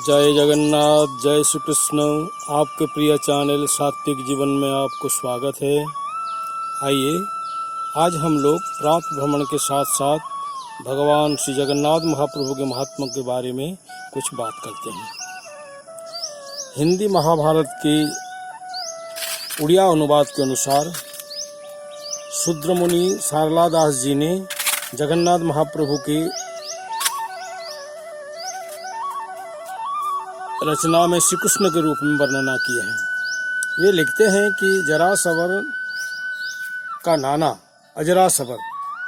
जय जगन्नाथ, जय श्री कृष्ण। आपके प्रिय चैनल सात्विक जीवन में आपको स्वागत है। आइए आज हम लोग प्रातः भ्रमण के साथ साथ भगवान श्री जगन्नाथ महाप्रभु के महात्मा के बारे में कुछ बात करते हैं। हिंदी महाभारत की उड़िया अनुवाद के अनुसार शूद्र मुनि सारला दास जी ने जगन्नाथ महाप्रभु की रचना में श्री कृष्ण के रूप में वर्णना किए हैं। ये लिखते हैं कि जरासवर का नाना अजरासवर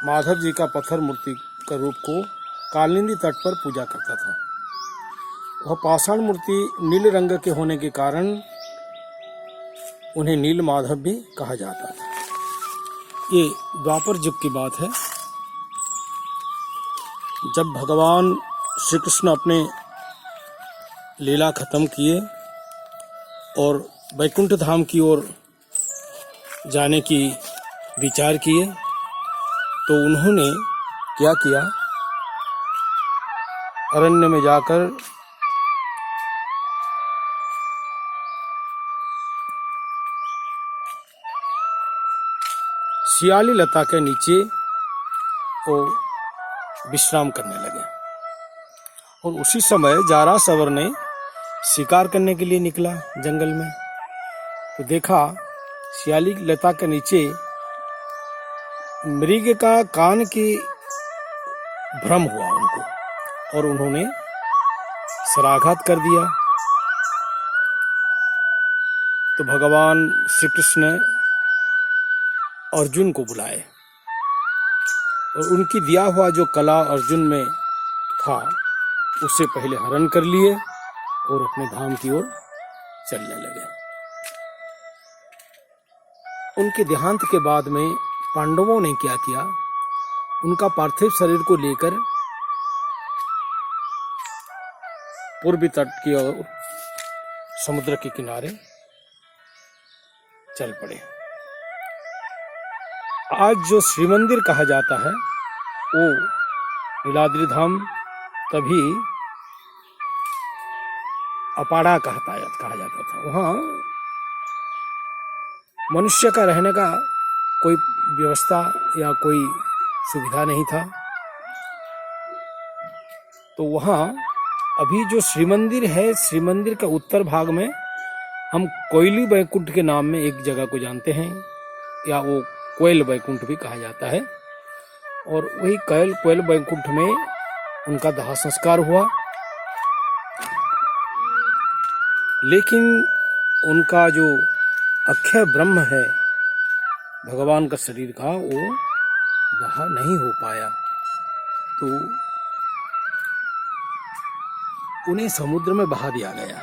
माधव जी का पत्थर मूर्ति का रूप को कालिंदी तट पर पूजा करता था। वह पाषाण मूर्ति नील रंग के होने के कारण उन्हें नील माधव भी कहा जाता था। ये द्वापर युग की बात है, जब भगवान श्री कृष्ण अपने लीला खत्म किए और वैकुंठ धाम की ओर जाने की विचार किए, तो उन्होंने क्या किया, अरण्य में जाकर सियाली लता के नीचे वो विश्राम करने लगे। और उसी समय जारासवर ने शिकार करने के लिए निकला जंगल में, तो देखा सियाली लता के नीचे मृग का कान की भ्रम हुआ उनको, और उन्होंने शराघात कर दिया। तो भगवान श्री कृष्ण अर्जुन को बुलाए और उनकी दिया हुआ जो कला अर्जुन में था उससे पहले हरण कर लिए और अपने धाम की ओर चलने लगे। उनके देहांत के बाद में पांडवों ने क्या किया, उनका पार्थिव शरीर को लेकर पूर्वी तट की ओर समुद्र के किनारे चल पड़े। आज जो श्री मंदिर कहा जाता है वो नीलाद्रि धाम तभी अपाड़ा कहा जाता था। वहाँ मनुष्य का रहने का कोई व्यवस्था या कोई सुविधा नहीं था। तो वहाँ अभी जो श्री मंदिर है, श्री मंदिर का उत्तर भाग में हम कोयली बैकुंठ के नाम में एक जगह को जानते हैं, या वो कोयल बैकुंठ भी कहा जाता है। और वही कोयल बैकुंठ में उनका दाह संस्कार हुआ, लेकिन उनका जो अक्षय ब्रह्म है भगवान का शरीर का, वो दाह नहीं हो पाया। तो उन्हें समुद्र में बहा दिया गया।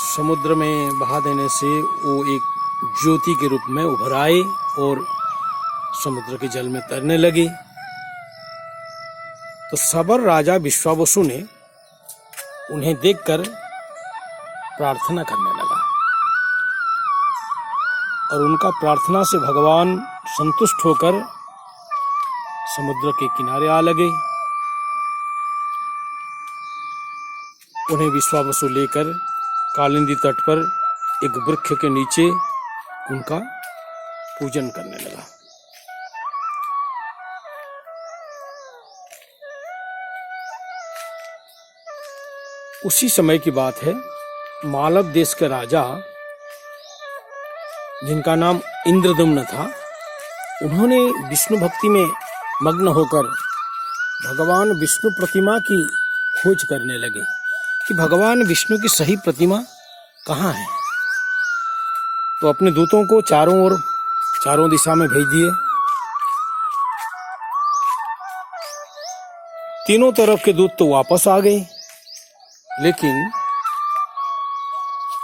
समुद्र में बहा देने से वो एक ज्योति के रूप में उभर आए और समुद्र के जल में तैरने लगे। तो सबर राजा विश्वावसु ने उन्हें देखकर प्रार्थना करने लगा, और उनका प्रार्थना से भगवान संतुष्ट होकर समुद्र के किनारे आ लगे। उन्हें विश्वावसु लेकर कालिंदी तट पर एक वृक्ष के नीचे उनका पूजन करने लगा। उसी समय की बात है, मालव देश के राजा जिनका नाम इंद्रदम्न था, उन्होंने विष्णु भक्ति में मग्न होकर भगवान विष्णु प्रतिमा की खोज करने लगे कि भगवान विष्णु की सही प्रतिमा कहाँ है। तो अपने दूतों को चारों दिशा में भेज दिए। तीनों तरफ के दूत तो वापस आ गए, लेकिन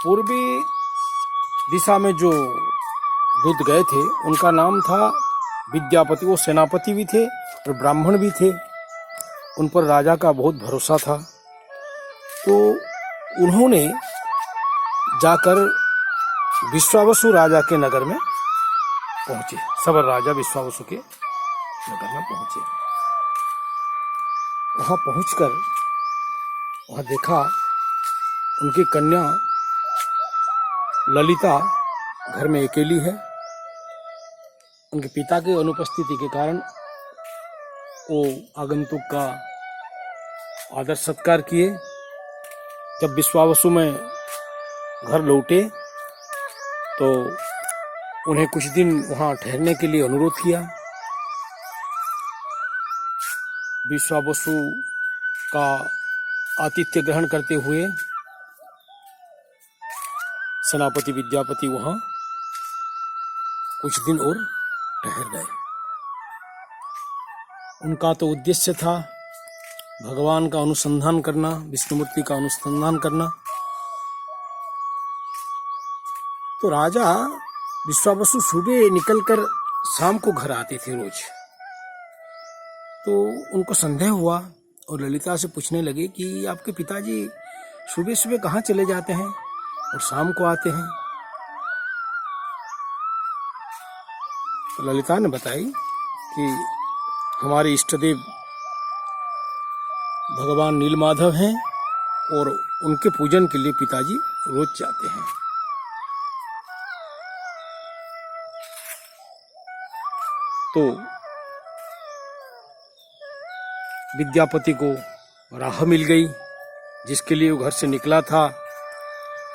पूर्वी दिशा में जो दूत गए थे उनका नाम था विद्यापति। वो सेनापति भी थे और ब्राह्मण भी थे। उन पर राजा का बहुत भरोसा था। तो उन्होंने जाकर विश्वावसु राजा के नगर में पहुंचे। सबर राजा विश्वावसु के नगर में पहुंचे। वहाँ पहुंचकर वहाँ देखा उनकी कन्या ललिता घर में अकेली है। उनके पिता की अनुपस्थिति के कारण वो आगंतुक का आदर सत्कार किए। जब विश्वावसु में घर लौटे तो उन्हें कुछ दिन वहाँ ठहरने के लिए अनुरोध किया। विश्वावसु का आतिथ्य ग्रहण करते हुए सेनापति विद्यापति वहाँ कुछ दिन और ठहर गए। उनका तो उद्देश्य था भगवान का अनुसंधान करना, विष्णुमूर्ति का अनुसंधान करना। तो राजा विश्वावसु सुबह निकलकर शाम को घर आते थे रोज। तो उनको संदेह हुआ और ललिता से पूछने लगे कि आपके पिताजी सुबह सुबह कहाँ चले जाते हैं और शाम को आते हैं। तो ललिता ने बताई कि हमारे इष्टदेव भगवान नीलमाधव हैं और उनके पूजन के लिए पिताजी रोज जाते हैं। तो विद्यापति को राह मिल गई, जिसके लिए वो घर से निकला था।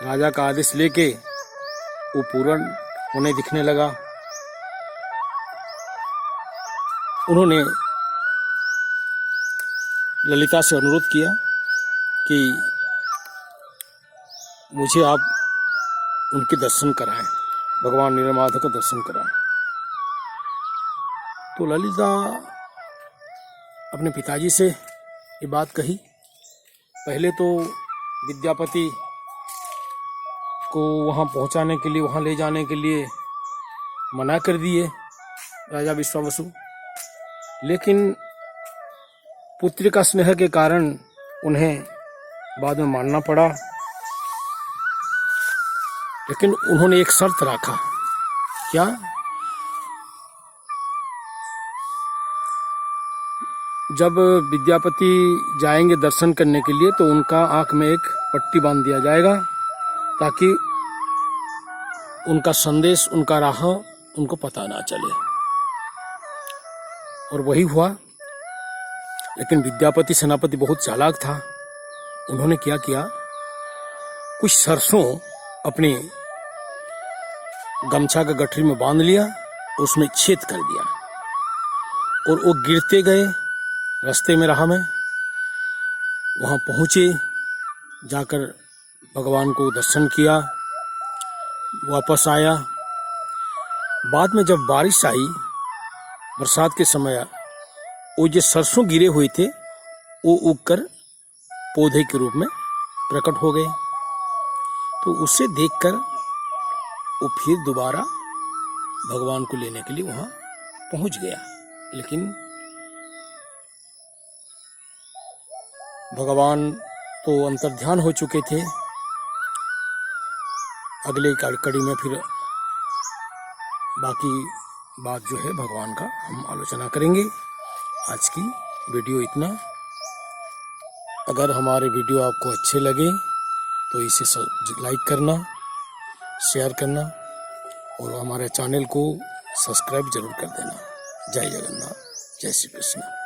राजा का आदेश लेके वो पूर्ण होने दिखने लगा। उन्होंने ललिता से अनुरोध किया कि मुझे आप उनके दर्शन कराएं, भगवान नीलमाधव का दर्शन कराएं। तो ललिता अपने पिताजी से ये बात कही। पहले तो विद्यापति को वहाँ पहुँचाने के लिए, वहाँ ले जाने के लिए मना कर दिए राजा विश्वावसु, लेकिन पुत्री का स्नेह के कारण उन्हें बाद में मानना पड़ा। लेकिन उन्होंने एक शर्त रखा। क्या? जब विद्यापति जाएंगे दर्शन करने के लिए तो उनका आंख में एक पट्टी बांध दिया जाएगा ताकि उनका संदेश, उनका राह उनको पता ना चले। और वही हुआ। लेकिन विद्यापति सेनापति बहुत चालाक था। उन्होंने क्या किया, कुछ सरसों अपने गमछा का गठरी में बांध लिया, उसमें छेद कर दिया और वो गिरते गए रास्ते में, राह में। वहाँ पहुँचे, जाकर भगवान को दर्शन किया, वापस आया। बाद में जब बारिश आई, बरसात के समय, वो जो सरसों गिरे हुए थे वो उगकर पौधे के रूप में प्रकट हो गए। तो उसे देखकर वो फिर दोबारा भगवान को लेने के लिए वहाँ पहुँच गया। लेकिन भगवान तो अंतर्ध्यान हो चुके थे। अगले कड़ी में फिर बाकी बात जो है भगवान का हम आलोचना करेंगे। आज की वीडियो इतना। अगर हमारे वीडियो आपको अच्छे लगे तो इसे लाइक करना, शेयर करना और हमारे चैनल को सब्सक्राइब जरूर कर देना। जय जगन्नाथ, जय श्री कृष्ण।